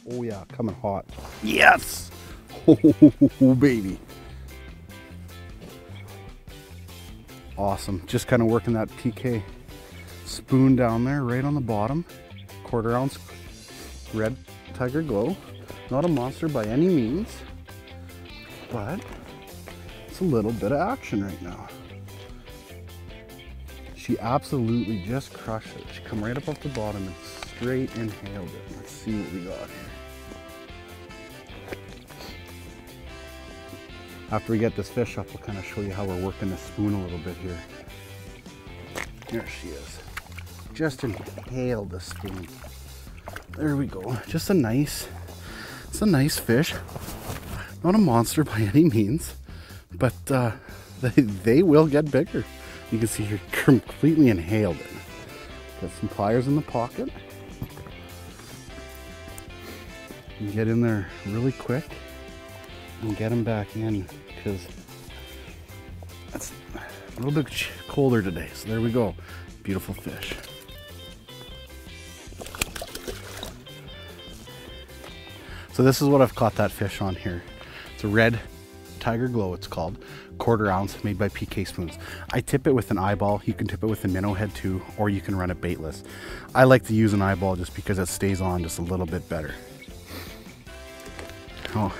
Oh yeah, coming hot. Yes! Oh, baby. Awesome. Just kind of working that PK spoon down there right on the bottom. 1/4 ounce red Tiger Glow. Not a monster by any means, but it's a little bit of action right now. She absolutely just crushed it. She come right up off the bottom and straight inhaled it. Let's see what we got here. After we get this fish up, we'll kind of show you how we're working the spoon a little bit here. There she is. Just inhaled the spoon. There we go. Just it's a nice fish. Not a monster by any means, but they will get bigger. You can see here, completely inhaled it. Got some pliers in the pocket. You get in there really quick and get them back in because it's a little bit colder today. So there we go. Beautiful fish. So this is what I've caught that fish on here. It's a red Tiger Glow, it's called. 1/4 ounce, made by PK Spoons. I tip it with an eyeball. You can tip it with a minnow head too, or you can run it baitless. I like to use an eyeball just because it stays on just a little bit better. Oh.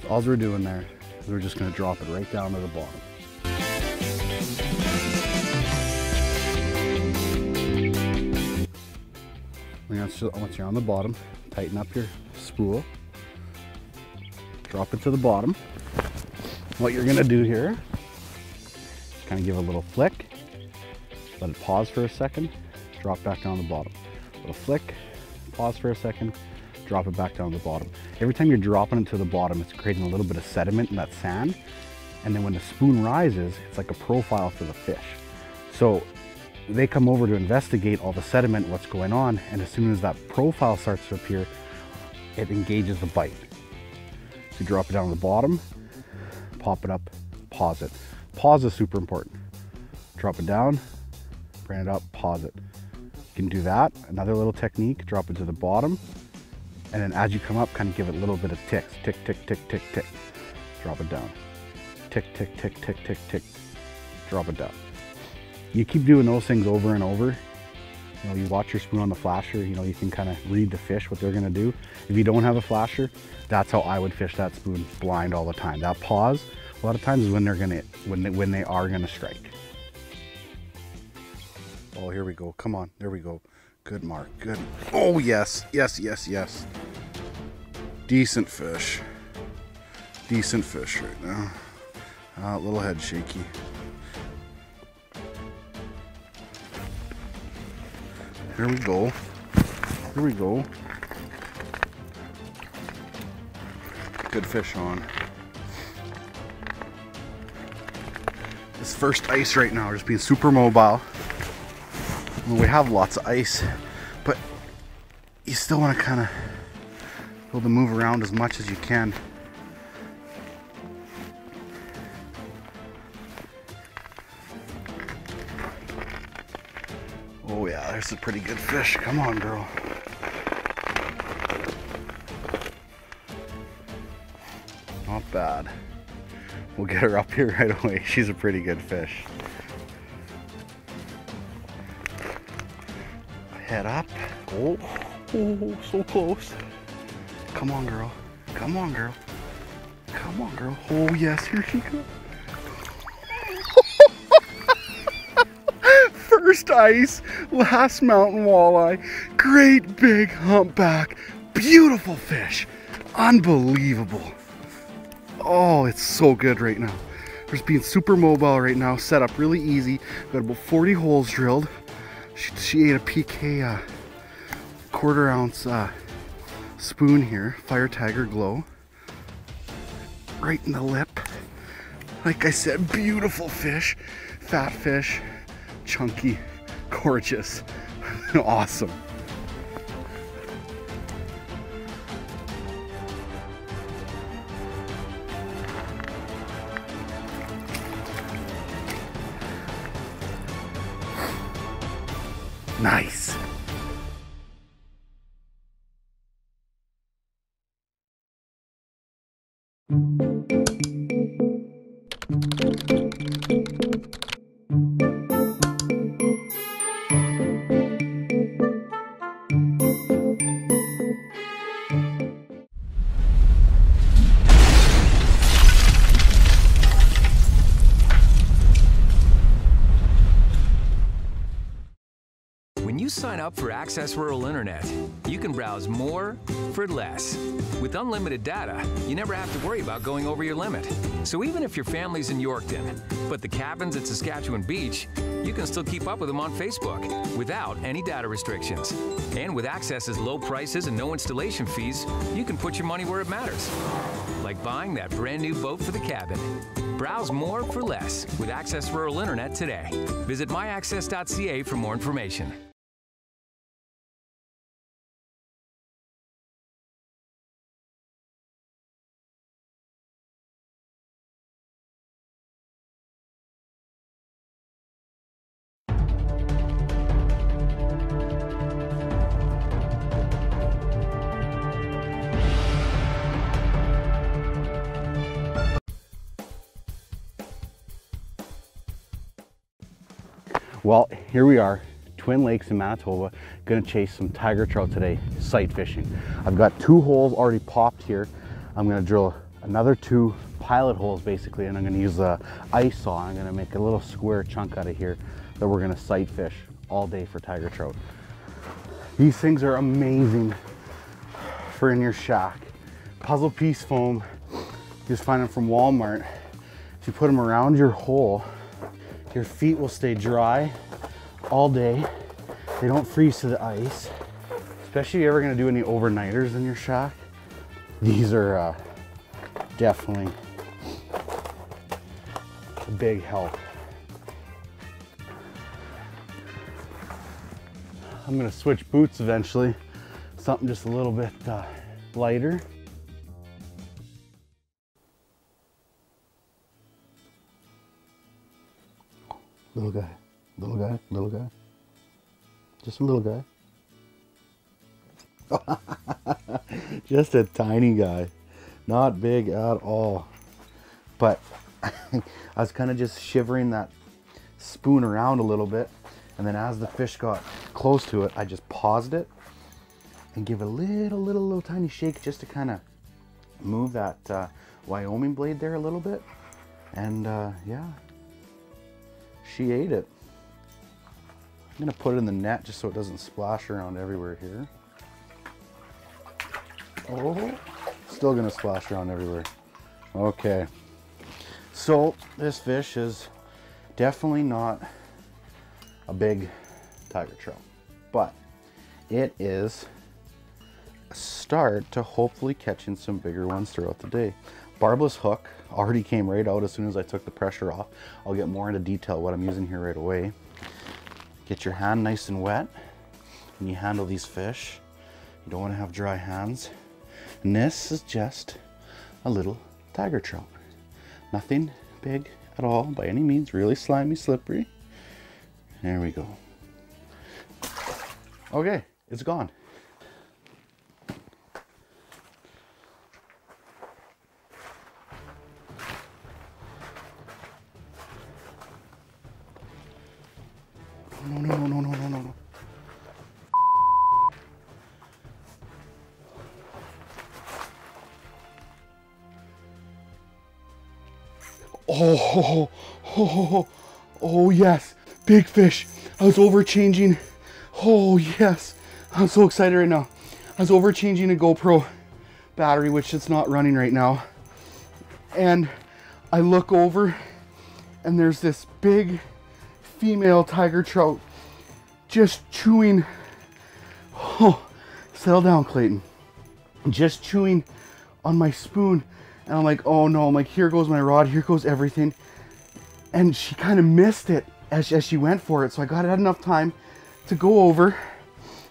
All we're doing there is we're just going to drop it right down to the bottom. Once you're on the bottom, tighten up your spool, drop it to the bottom. What you're going to do here, kind of give it a little flick, let it pause for a second, drop back down the bottom. Little flick, pause for a second, drop it back down the bottom. Every time you're dropping it to the bottom, it's creating a little bit of sediment in that sand. And then when the spoon rises, it's like a profile for the fish. So they come over to investigate all the sediment, what's going on. And as soon as that profile starts to appear, it engages the bite. So you drop it down on the bottom, pop it up, pause it. Pause is super important. Drop it down, bring it up, pause it. You can do that. Another little technique, drop it to the bottom. And then as you come up, kind of give it a little bit of ticks. Tick, tick, tick, tick, tick. Drop it down. Tick, tick, tick, tick, tick, tick. Drop it down. You keep doing those things over and over. You know, you watch your spoon on the flasher, you know, you can kind of read the fish, what they're gonna do. If you don't have a flasher, that's how I would fish that spoon blind all the time. That pause, a lot of times is when they are gonna strike. Oh, here we go. Come on, there we go. Good mark, good. Oh yes, yes, yes, yes. Decent fish. Decent fish right now. A little head shaky. Here we go. Here we go. Good fish on. This first ice right now, just being super mobile. Well, we have lots of ice, but you still want to kind of be able to move around as much as you can. Oh yeah, there's a pretty good fish. Come on, girl. Not bad. We'll get her up here right away. She's a pretty good fish. Head up. Oh, so close. Come on, girl. Come on, girl. Come on, girl. Oh yes, here she goes. First ice, last mountain walleye, great big humpback, beautiful fish, unbelievable. Oh, it's so good right now. Just being super mobile right now, set up really easy. Got about 40 holes drilled. She ate a PK 1/4 ounce spoon here, Fire Tiger Glow, right in the lip. Like I said, beautiful fish, fat fish. Chunky, gorgeous, awesome. Nice. When you sign up for Access Rural Internet, you can browse more for less. With unlimited data, you never have to worry about going over your limit. So even if your family's in Yorkton, but the cabin's at Saskatchewan Beach, you can still keep up with them on Facebook without any data restrictions. And with Access's low prices and no installation fees, you can put your money where it matters. Like buying that brand new boat for the cabin. Browse more for less with Access Rural Internet today. Visit myaccess.ca for more information. Well, here we are, Twin Lakes in Manitoba, gonna chase some tiger trout today, sight fishing. I've got 2 holes already popped here. I'm gonna drill another 2 pilot holes basically, and I'm gonna use a ice saw. I'm gonna make a little square chunk out of here that we're gonna sight fish all day for tiger trout. These things are amazing for in your shack. Puzzle piece foam, you just find them from Walmart. If you put them around your hole, your feet will stay dry all day. They don't freeze to the ice. Especially if you're ever gonna do any overnighters in your shack. These are definitely a big help. I'm gonna switch boots eventually. Something just a little bit lighter. Little guy, little guy, little guy. Just a little guy. Just a tiny guy. Not big at all. But I was kind of just shivering that spoon around a little bit. And then as the fish got close to it, I just paused it and give it a little tiny shake just to kind of move that Wyoming blade there a little bit. And yeah. She ate it. I'm gonna put it in the net just so it doesn't splash around everywhere here. Oh, still gonna splash around everywhere. Okay. So this fish is definitely not a big tiger trout, but it is a start to hopefully catching some bigger ones throughout the day. Barbless hook already came right out as soon as I took the pressure off. I'll get more into detail what I'm using here right away. Get your hand nice and wet when you handle these fish. You don't want to have dry hands. And this is just a little tiger trout. Nothing big at all by any means. Really slimy, slippery. There we go. Okay, it's gone. No. Oh yes, big fish. I was overchanging. Oh yes, I'm so excited right now. I was overchanging a GoPro battery, which it's not running right now. And I look over and there's this big female tiger trout just chewing. Oh, settle down, Clayton. Just chewing on my spoon. And I'm like, oh no, I'm like, here goes my rod, here goes everything. And she kind of missed it as she went for it. So I had enough time to go over,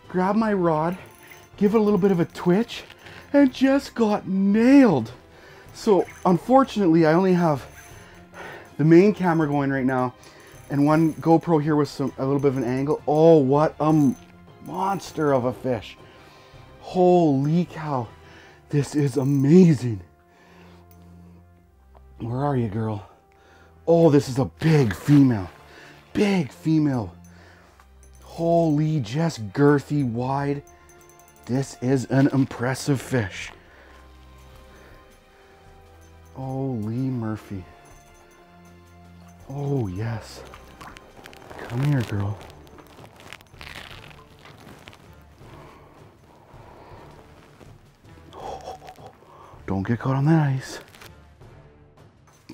grab my rod, give it a little bit of a twitch, and just got nailed. So unfortunately, I only have the main camera going right now And one GoPro here with a little bit of an angle. Oh, what a monster of a fish. Holy cow. This is amazing. Where are you, girl? Oh, this is a big female. Big female. Holy, just girthy, wide. This is an impressive fish. Holy Murphy. Oh, yes. Come here, girl. Oh, don't get caught on the ice.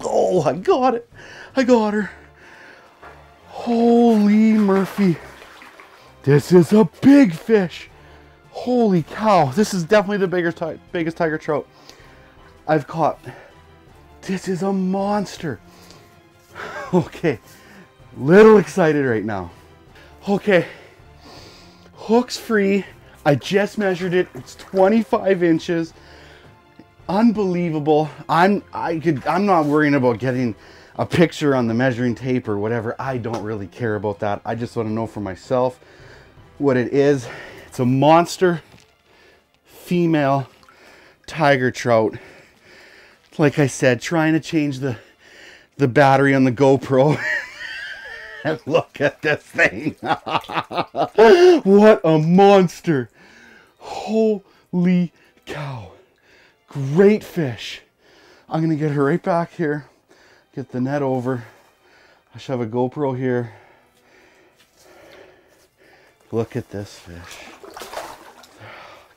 Oh, I got it. I got her. Holy Murphy. This is a big fish. Holy cow. This is definitely the biggest tiger trout I've caught. This is a monster. Okay. Little excited right now. Okay. Hook's free. I just measured it. It's 25 inches. Unbelievable. I'm not worrying about getting a picture on the measuring tape or whatever. I don't really care about that. I just want to know for myself what it is. It's a monster female tiger trout. Like I said, trying to change the battery on the GoPro. And look at this thing. What a monster. Holy cow. Great fish. I'm gonna get her right back here. Get the net over. I should have a GoPro here. Look at this fish.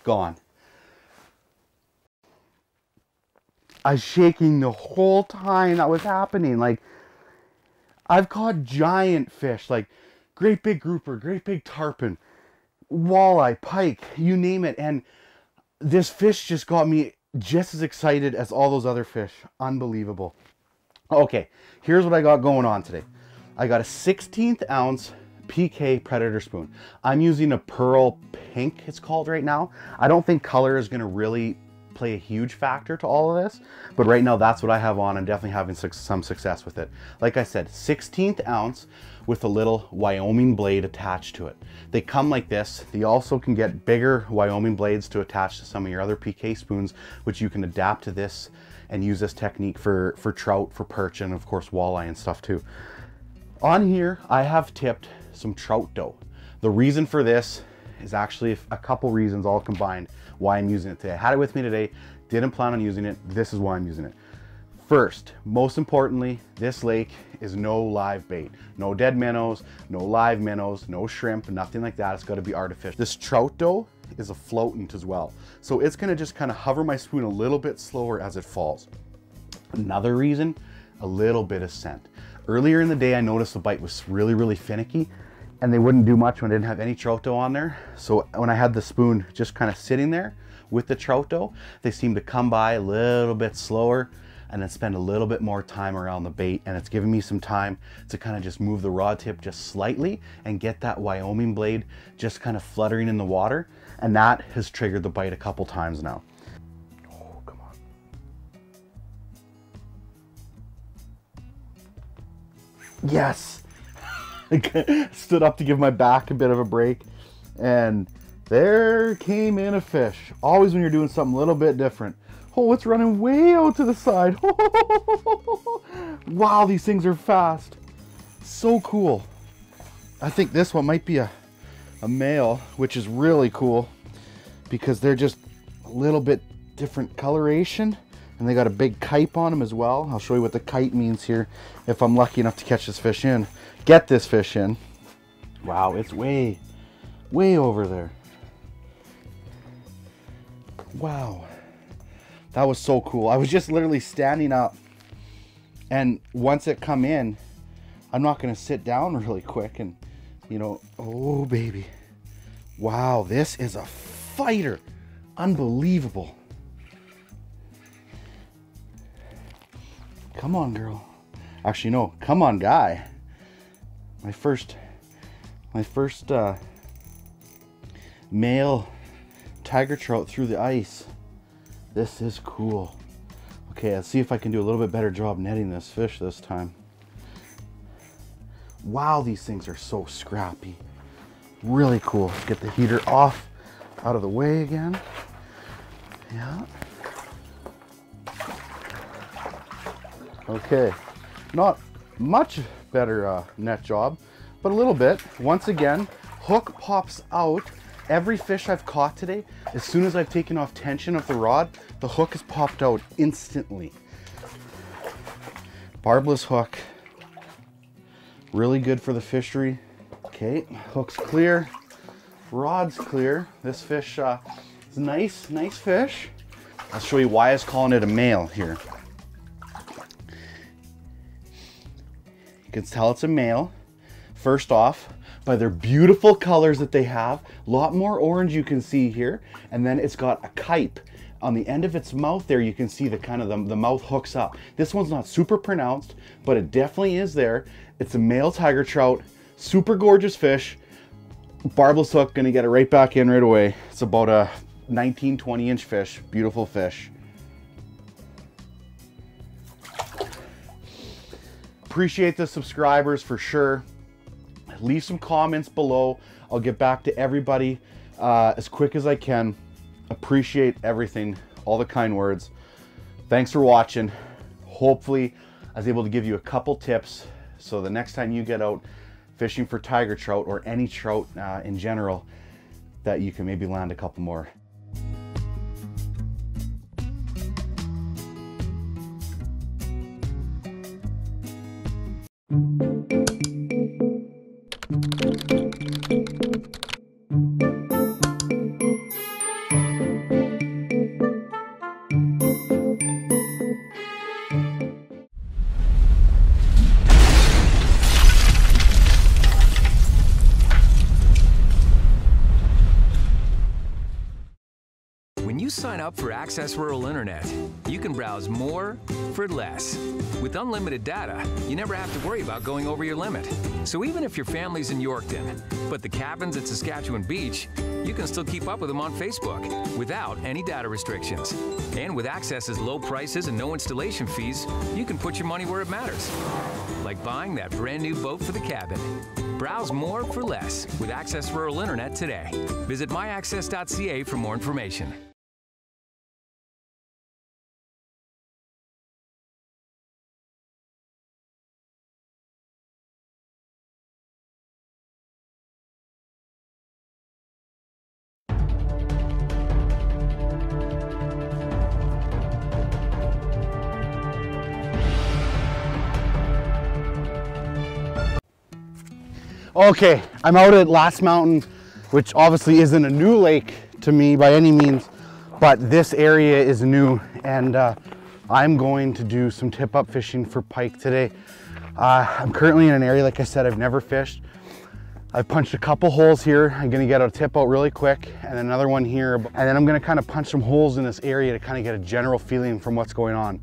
Gone. I was shaking the whole time that was happening. Like, I've caught giant fish, like great big grouper, great big tarpon, walleye, pike, you name it. And this fish just got me just as excited as all those other fish. Unbelievable. Okay, here's what I got going on today. I got a 16th ounce PK Predator spoon. I'm using a pearl pink, it's called right now. I don't think color is gonna really play a huge factor to all of this, but right now that's what I have on. I'm definitely having some success with it. Like I said, 16th ounce with a little Wyoming blade attached to it. They come like this. They also can get bigger Wyoming blades to attach to some of your other PK spoons, which you can adapt to this and use this technique for trout, for perch, and of course walleye and stuff too. On here, I have tipped some trout dough. The reason for this is actually a couple reasons all combined why I'm using it today. I had it with me today, didn't plan on using it. This is why I'm using it. First, most importantly, this lake is no live bait. No dead minnows, no live minnows, no shrimp, nothing like that. It's gotta be artificial. This trout dough is a floatant as well. So it's gonna just kind of hover my spoon a little bit slower as it falls. Another reason, a little bit of scent. Earlier in the day, I noticed the bite was really, really finicky, and they wouldn't do much when I didn't have any trout dough on there. So when I had the spoon just kind of sitting there with the trout dough, they seem to come by a little bit slower and then spend a little bit more time around the bait. And it's giving me some time to kind of just move the rod tip just slightly and get that Wyoming blade just kind of fluttering in the water. And that has triggered the bite a couple times now. Oh, come on. Yes. I stood up to give my back a bit of a break, and there came in a fish. Always when you're doing something a little bit different. Oh, it's running way out to the side. Wow, these things are fast. So cool. I think this one might be a male, which is really cool because they're just a little bit different coloration, and they got a big kite on them as well. I'll show you what the kite means here if I'm lucky enough to catch this fish in. Get this fish in. Wow, it's way over there. Wow, that was so cool. I was just literally standing up, and once it come in, I'm not gonna sit down really quick and, you know, oh baby. Wow, this is a fighter. Unbelievable. Come on, girl. Actually, no, come on, guy. My first male tiger trout through the ice. This is cool. Okay, let's see if I can do a little bit better job netting this fish this time. Wow, these things are so scrappy. Really cool. Get the heater off, out of the way again. Yeah. Okay, not much better net job, but a little bit. Once again, hook pops out. Every fish I've caught today, as soon as I've taken off tension of the rod, the hook has popped out instantly. Barbless hook, really good for the fishery. Okay, hook's clear, rod's clear. This fish is nice fish. I'll show you why I was calling it a male here. You can tell it's a male, first off, by their beautiful colors that they have. A lot more orange you can see here. And then it's got a kype. On the end of its mouth there, you can see the kind of the mouth hooks up. This one's not super pronounced, but it definitely is there. It's a male tiger trout, super gorgeous fish. Barbless hook, gonna get it right back in right away. It's about a 19, 20 inch fish, beautiful fish. Appreciate the subscribers for sure. Leave some comments below. I'll get back to everybody as quick as I can. Appreciate everything, all the kind words. Thanks for watching. Hopefully I was able to give you a couple tips so the next time you get out fishing for tiger trout or any trout in general, that you can maybe land a couple more. When you sign up for Access Rural Internet, you can browse more for less. With unlimited data, you never have to worry about going over your limit. So even if your family's in Yorkton, but the cabin's at Saskatchewan Beach, you can still keep up with them on Facebook without any data restrictions. And with Access's low prices and no installation fees, you can put your money where it matters. Like buying that brand new boat for the cabin. Browse more for less with Access Rural Internet today. Visit myaccess.ca for more information. Okay, I'm out at Last Mountain, which obviously isn't a new lake to me by any means, but this area is new, and I'm going to do some tip-up fishing for pike today. I'm currently in an area, like I said, I've never fished. I've punched a couple holes here. I'm gonna get a tip out really quick, and another one here, and then I'm gonna kind of punch some holes in this area to kind of get a general feeling from what's going on.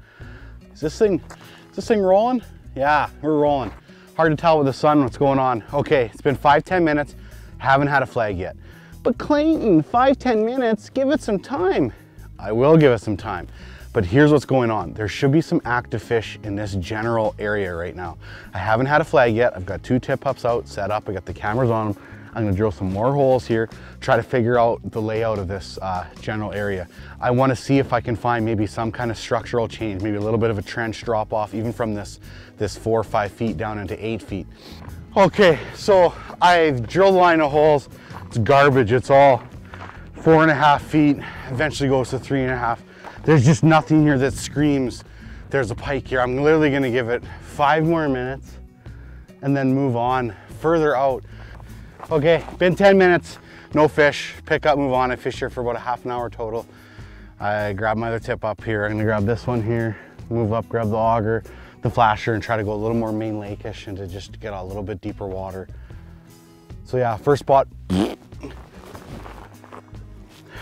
Is this thing rolling? Yeah, we're rolling. Hard to tell with the sun what's going on. Okay, it's been 5-10 minutes, haven't had a flag yet. But Clayton, 5-10 minutes, give it some time. I will give it some time. But here's what's going on. There should be some active fish in this general area right now. I haven't had a flag yet. I've got 2 tip-ups out, set up. I got the cameras on them. I'm gonna drill some more holes here, try to figure out the layout of this general area. I wanna see if I can find maybe some kind of structural change, maybe a little bit of a trench drop off, even from this 4 or 5 feet down into 8 feet. Okay, so I've drilled a line of holes. It's garbage, it's all 4.5 feet, eventually goes to 3.5. There's just nothing here that screams there's a pike here. I'm literally gonna give it 5 more minutes and then move on further out. Okay, been 10 minutes, no fish, pick up, move on. I fished here for about a half an hour total. I grabbed my other tip up here. I'm gonna grab this one here, move up, grab the auger, the flasher, and try to go a little more main lake-ish and to just get a little bit deeper water. So yeah, first spot.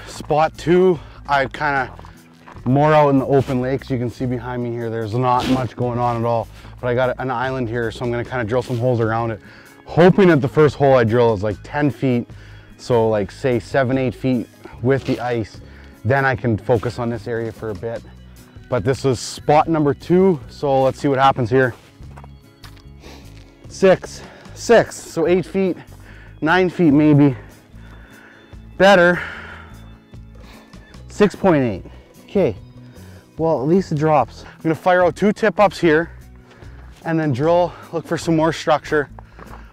Spot 2, I kind of more out in the open lakes. You can see behind me here, there's not much going on at all, but I got an island here, so I'm gonna kind of drill some holes around it. Hoping that the first hole I drill is like 10 feet, so like say 7-8 feet with the ice, then I can focus on this area for a bit. But this is spot number 2, so let's see what happens here. 6, 6, so 8 feet, 9 feet maybe. Better, 6.8. Okay, well, at least it drops. I'm gonna fire out 2 tip-ups here and then drill, look for some more structure.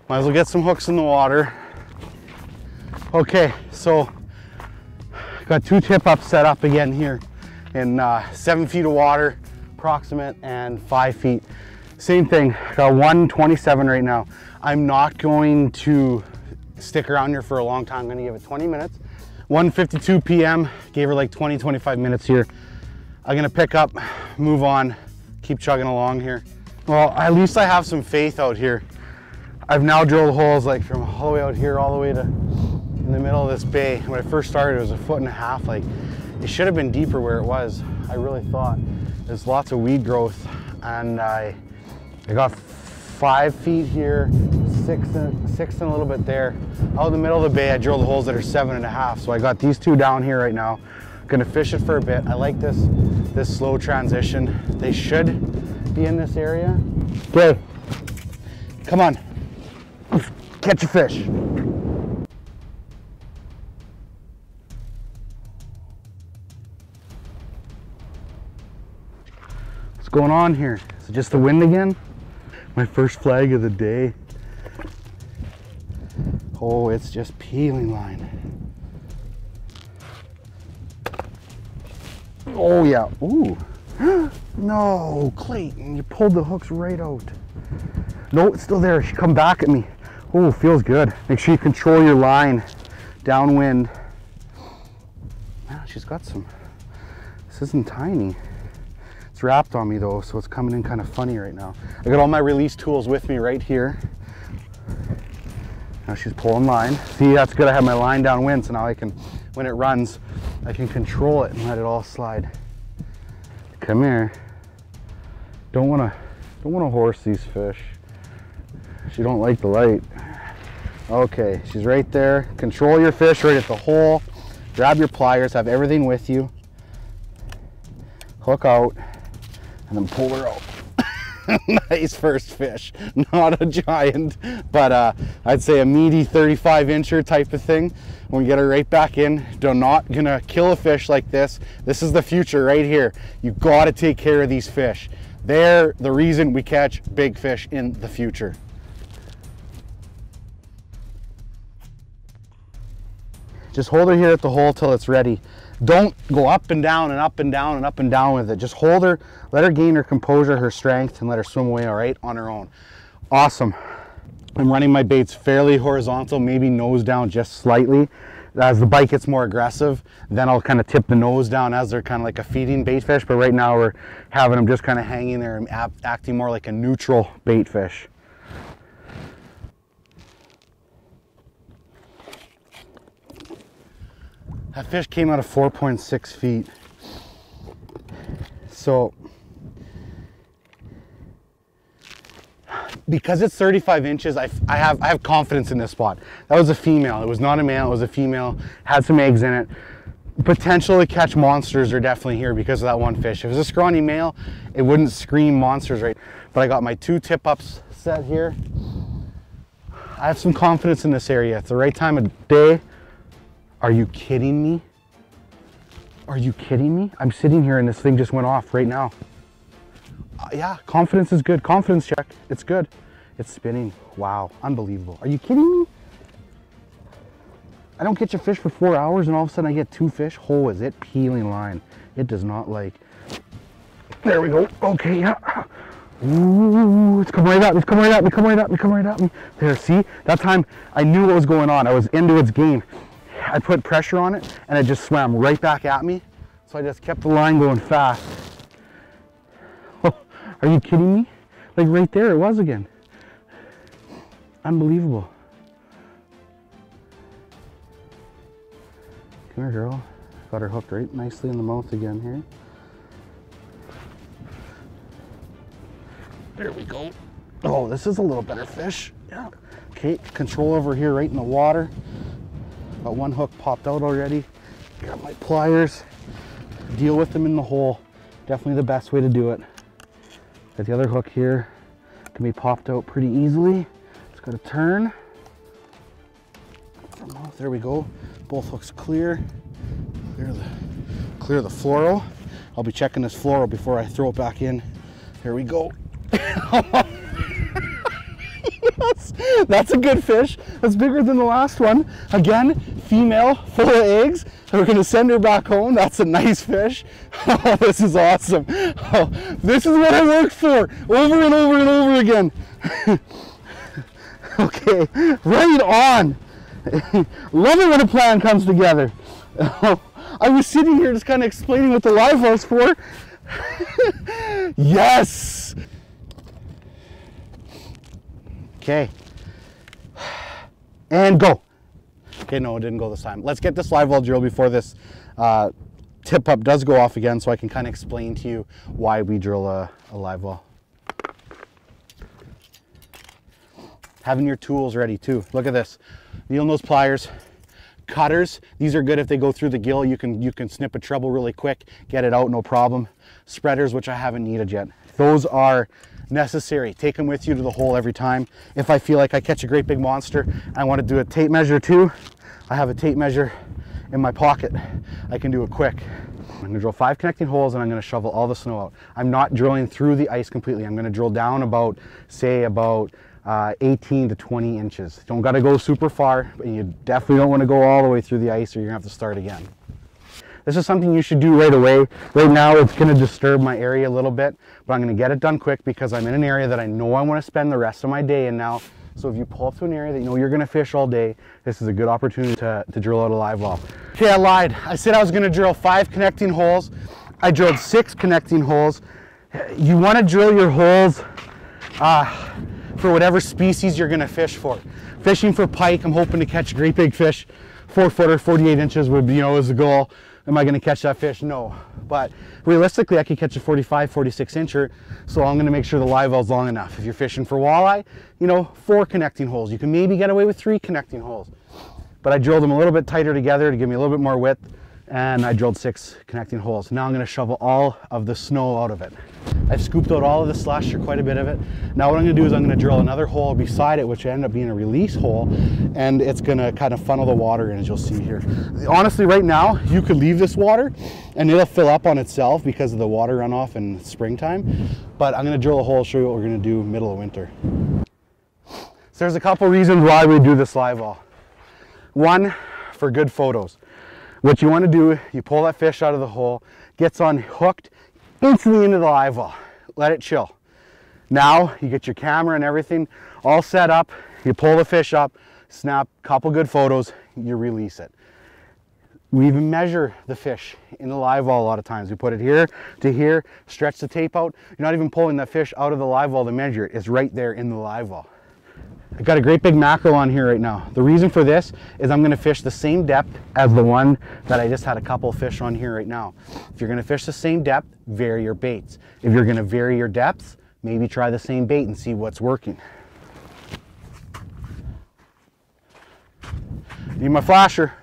Might as well get some hooks in the water. Okay, so got 2 tip-ups set up again here in 7 feet of water, approximate, and 5 feet. Same thing, got 127 right now. I'm not going to stick around here for a long time. I'm gonna give it 20 minutes. 1:52 p.m., gave her like 20-25 minutes here. I'm gonna pick up, move on, keep chugging along here. Well, at least I have some faith out here. I've now drilled holes like from all the way out here all the way to in the middle of this bay. When I first started, it was 1.5 feet. Like, it should have been deeper where it was. I really thought. There's lots of weed growth, and I got 5 feet here, 6 and a little bit there. Out in the middle of the bay, I drilled holes that are 7.5. So I got these 2 down here right now. Gonna fish it for a bit. I like this slow transition. They should be in this area. Okay, come on, catch a fish. What's going on here? Is it just the wind again? My first flag of the day. Oh, it's just peeling line. Oh yeah, ooh. No, Clayton, you pulled the hooks right out. No, it's still there. She come back at me. Oh, feels good. Make sure you control your line downwind. Ah, she's got some. This isn't tiny. It's wrapped on me though, so it's coming in kind of funny right now. I got all my release tools with me right here. Now she's pulling line. See, that's good. I have my line downwind, so now I can, when it runs, I can control it and let it all slide. Come here. Don't wanna horse these fish. She don't like the light. Okay, she's right there. Control your fish right at the hole. Grab your pliers, have everything with you. Hook out, and then pull her out. Nice first fish. Not a giant, but I'd say a meaty 35-incher type of thing. When we get her right back in, they're not gonna kill a fish like this. This is the future right here. You gotta take care of these fish. They're the reason we catch big fish in the future. Just hold her here at the hole till it's ready. Don't go up and down and up and down and up and down with it. Just hold her, let her gain her composure, her strength, and let her swim away, all right, on her own. Awesome. I'm running my baits fairly horizontal, maybe nose down just slightly. As the bite gets more aggressive, then I'll kind of tip the nose down as they're kind of like a feeding bait fish, but right now we're having them just kind of hanging there and acting more like a neutral bait fish. That fish came out of 4.6 feet. So, because it's 35 inches, I have confidence in this spot. That was a female. It was not a male, it was a female. Had some eggs in it. Potential to catch monsters are definitely here because of that one fish. If it was a scrawny male, it wouldn't scream monsters, right? But I got my 2 tip-ups set here. I have some confidence in this area. It's the right time of day. Are you kidding me? Are you kidding me? I'm sitting here and this thing just went off right now. Yeah, confidence is good. Confidence check. It's good. It's spinning. Wow, unbelievable. Are you kidding me? I don't catch a fish for 4 hours and all of a sudden I get 2 fish. Oh, is it peeling line? It does not like. There we go. Okay, yeah. Ooh, it's coming right at me. It's coming right at me. It's coming right at me. It's coming right at me. There, see? That time I knew what was going on. I was into its game. I put pressure on it and it just swam right back at me. So I just kept the line going fast. Oh, are you kidding me? Like right there it was again. Unbelievable. Come here, girl. Got her hooked right nicely in the mouth again here. There we go. Oh, this is a little better fish. Yeah. Okay, control over here right in the water. Got one hook popped out already. Got my pliers. Deal with them in the hole. Definitely the best way to do it. Got the other hook here. Can be popped out pretty easily. Just Got to turn. There we go. Both hooks clear. Clear the fluoro. I'll be checking this fluoro before I throw it back in. Here we go. Yes, that's a good fish. That's bigger than the last one. Again, female, full of eggs. We're gonna send her back home. That's a nice fish. Oh, this is awesome. Oh, this is what I worked for, over and over and over again. Okay, right on. Love it when a plan comes together. I was sitting here just kind of explaining what the live well's for. Yes. Okay. And go. Okay, no, it didn't go this time. Let's get this live well drill before this tip up does go off again, so I can kind of explain to you why we drill a live well. Having your tools ready too. Look at this. Needle nose pliers, cutters. These are good if they go through the gill. You can snip a treble really quick, get it out, no problem. Spreaders, which I haven't needed yet. Those are necessary. Take them with you to the hole every time. If I feel like I catch a great big monster, I want to do a tape measure too. I have a tape measure in my pocket. I can do it quick. I'm going to drill 5 connecting holes and I'm going to shovel all the snow out. I'm not drilling through the ice completely. I'm going to drill down about, say, about 18 to 20 inches. Don't got to go super far, but you definitely don't want to go all the way through the ice or you're going to have to start again. This is something you should do right away. Right now it's going to disturb my area a little bit, but I'm going to get it done quick because I'm in an area that I know I want to spend the rest of my day in now. So if you pull up to an area that you know you're going to fish all day, this is a good opportunity to drill out a live well. Okay, I lied. I said I was going to drill 5 connecting holes. I drilled 6 connecting holes. You want to drill your holes for whatever species you're going to fish for. Fishing for pike, I'm hoping to catch a great big fish. 4-footer, 48 inches would be, is the goal. Am I going to catch that fish? No. But realistically, I could catch a 45, 46 incher, so I'm going to make sure the live well's long enough. If you're fishing for walleye, 4 connecting holes. You can maybe get away with 3 connecting holes. But I drilled them a little bit tighter together to give me a little bit more width, and I drilled 6 connecting holes. Now I'm going to shovel all of the snow out of it. I've scooped out all of the slush, or quite a bit of it. Now what I'm going to do is I'm going to drill another hole beside it, which ended up being a release hole, and it's going to kind of funnel the water in, as you'll see here. Honestly, right now, you could leave this water and it'll fill up on itself because of the water runoff in springtime. But I'm going to drill a hole, show you what we're going to do middle of winter. So there's a couple reasons why we do this live well. One, for good photos. What you want to do, you pull that fish out of the hole, gets unhooked, instantly into the live well. Let it chill. Now you get your camera and everything all set up, you pull the fish up, snap a couple good photos, you release it. We even measure the fish in the live well a lot of times. We put it here to here, stretch the tape out. You're not even pulling that fish out of the live well to measure it. It's right there in the live well. I've got a great big mackerel on here right now. The reason for this is I'm going to fish the same depth as the one that I just had a couple fish on here right now. If you're going to fish the same depth, vary your baits. If you're going to vary your depths, maybe try the same bait and see what's working. Need my flasher.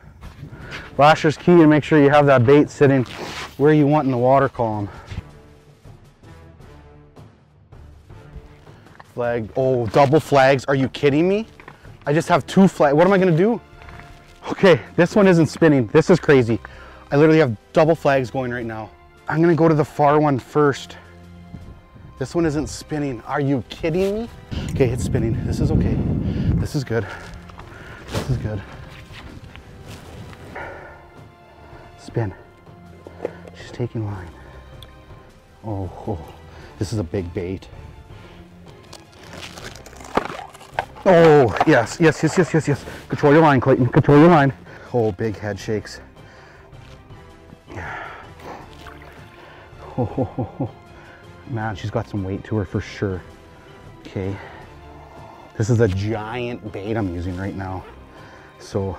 Flasher's key to make sure you have that bait sitting where you want in the water column. Flag. Oh, double flags. Are you kidding me? I just have 2 flags. What am I going to do? Okay, this one isn't spinning. This is crazy. I literally have double flags going right now. I'm going to go to the far one first. This one isn't spinning. Are you kidding me? Okay, it's spinning. This is okay. This is good. This is good. Spin. She's taking line. Oh, this is a big bait. Oh, yes. Control your line, Clayton. Control your line. Oh, big head shakes. Oh, man, she's got some weight to her for sure. Okay. This is a giant bait I'm using right now. So,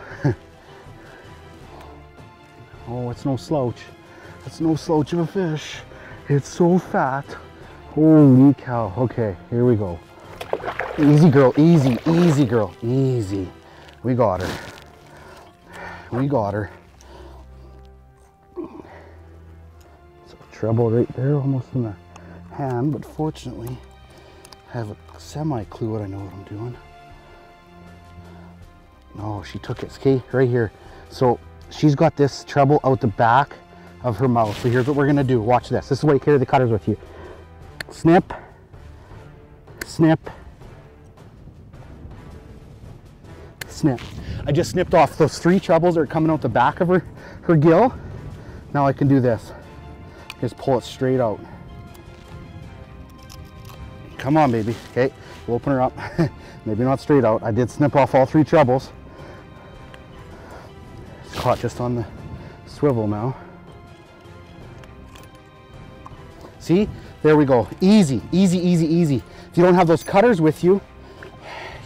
oh, it's no slouch. It's no slouch of a fish. It's so fat. Holy cow. Okay, here we go. Easy girl, easy girl, easy. We got her. We got her. So treble right there, almost in the hand, but fortunately I have a semi-clue what I know what I'm doing. Oh, she took it. Okay, right here. So she's got this treble out the back of her mouth. So here's what we're gonna do. Watch this. This is why you carry the cutters with you. Snip, snip, snip. I just snipped off those 3 trebles that are coming out the back of her gill. Now I can do this. Just pull it straight out. Come on, baby. Okay, we'll open her up. Maybe not straight out. I did snip off all 3 trebles. It's caught just on the swivel now. See? There we go. Easy, easy, easy, easy. If you don't have those cutters with you,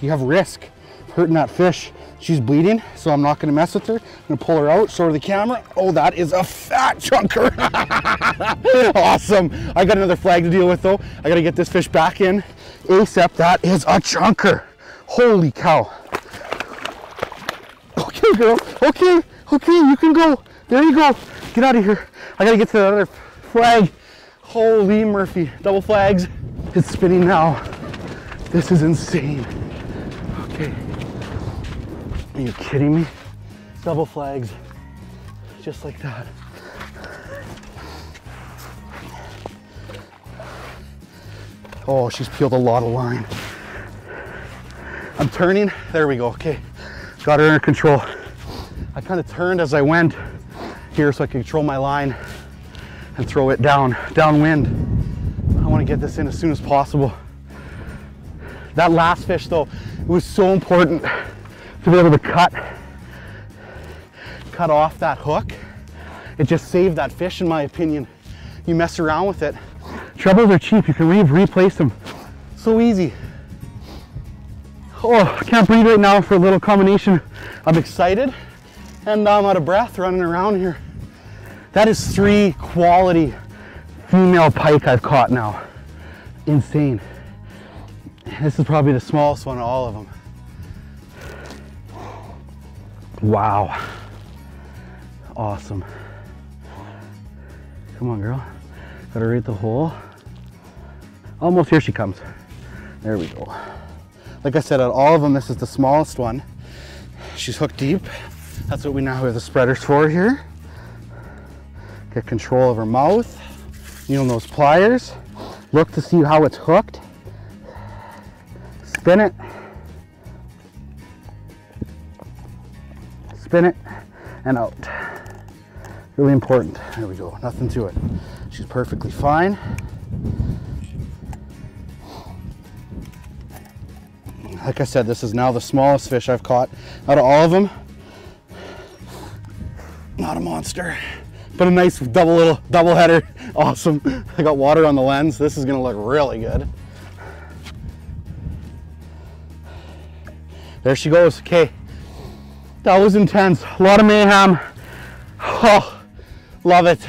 you have risk of hurting that fish. She's bleeding, so I'm not gonna mess with her. I'm gonna pull her out, show her the camera. Oh, that is a fat chunker. Awesome. I got another flag to deal with though. I gotta get this fish back in ASAP. That is a chunker. Holy cow. Okay, girl. Okay, okay, you can go. There you go. Get out of here. I gotta get to the other flag. Holy Murphy, double flags. It's spinning now. This is insane. Okay. Are you kidding me? Double flags, just like that. Oh, she's peeled a lot of line. I'm turning, there we go, okay. Got her under control. I kind of turned as I went here so I can control my line and throw it downwind. I want to get this in as soon as possible. That last fish though, it was so important to be able to cut off that hook. It just saved that fish in my opinion. You mess around with it. Trebles are cheap, you can replace them. So easy. Oh, I can't breathe right now for a little combination. I'm excited and I'm out of breath running around here. That is 3 quality female pike I've caught now. Insane. This is probably the smallest one of all of them. Wow. Awesome. Come on, girl. Gotta rate the hole. Almost, here she comes. There we go. Like I said, out of all of them, this is the smallest one. She's hooked deep. That's what we now have the spreaders for here. Get control of her mouth. Needle nose pliers. Look to see how it's hooked. Spin it. Spin it and out. Really important. There we go. Nothing to it. She's perfectly fine. Like I said, this is now the smallest fish I've caught out of all of them. Not a monster, but a nice double header. Awesome. I got water on the lens. This is gonna look really good. There she goes. Okay. That was intense. A lot of mayhem. Oh, love it.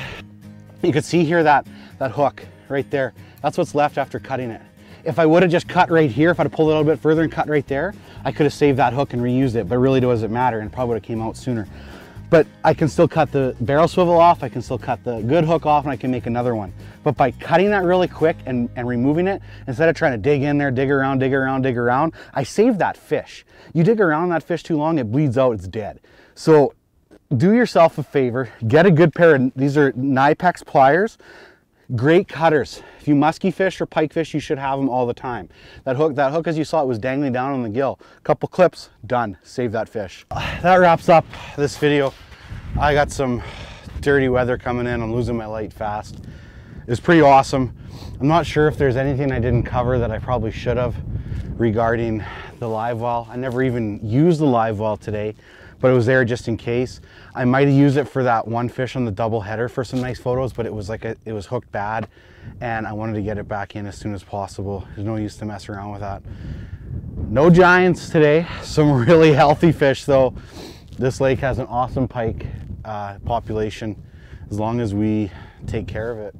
You can see here that hook right there. That's what's left after cutting it. If I would have just cut right here, if I'd have pulled it a little bit further and cut right there, I could have saved that hook and reused it, but it really doesn't matter and it probably would have came out sooner. But I can still cut the barrel swivel off, I can still cut the good hook off, and I can make another one. But by cutting that really quick and removing it, instead of trying to dig in there, dig around, I saved that fish. You dig around that fish too long, it bleeds out, it's dead. So do yourself a favor, get a good pair of, these are Nipex pliers, great cutters. If you musky fish or pike fish, you should have them all the time. That hook as you saw, it was dangling down on the gill. Couple clips, done, save that fish. That wraps up this video. I got some dirty weather coming in, I'm losing my light fast. It was pretty awesome. I'm not sure if there's anything I didn't cover that I probably should have regarding the live well. I never even used the live well today, but it was there just in case. I might have used it for that one fish on the double header for some nice photos, but it was like it was hooked bad and I wanted to get it back in as soon as possible. There's no use to mess around with that. No giants today, some really healthy fish though. This lake has an awesome pike population as long as we take care of it.